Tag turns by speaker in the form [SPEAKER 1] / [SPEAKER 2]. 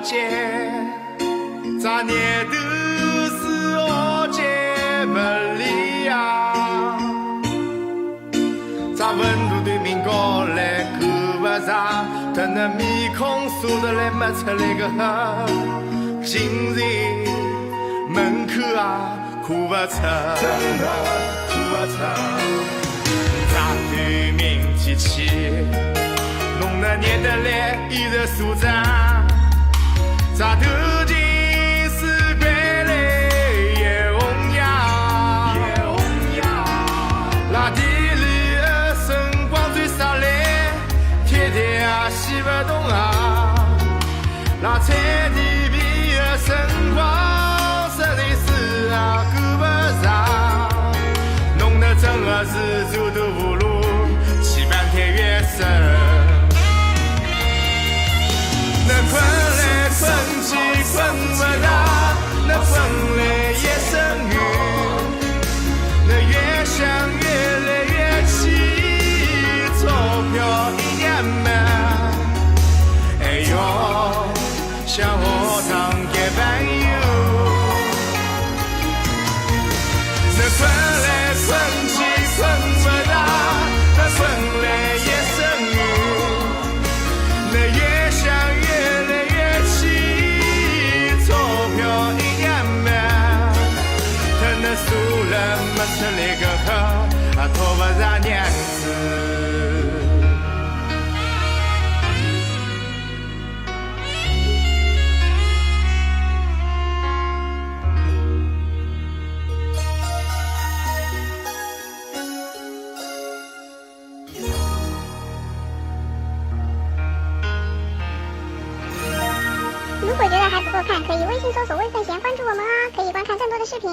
[SPEAKER 1] 界，咋念都是我接不离呀？咋温度对面过来够不上，但那面孔说得来没出来个哈，今日门口啊哭不出，真的哭不出。咋对面提起，弄得念得来依然舒展，咋头顶是归来也红呀，也红呀。那地里的辰光最洒来，天天啊洗不动啊。那菜地皮的辰光实在是啊够不上，弄得真的是走投无路，起半天越深。那困来困去困不着，那风来也生雨，那越想越来越气，钞票一点没，哎呦，像学堂结伴游。那困来困去困不着，那风来也生雨，那越想越来越气，钞票一点没，他那素人没出来个呵，拖不上娘子。
[SPEAKER 2] 如果觉得还不够看，可以微信搜索“微分贤”关注我们啊，可以观看更多的视频。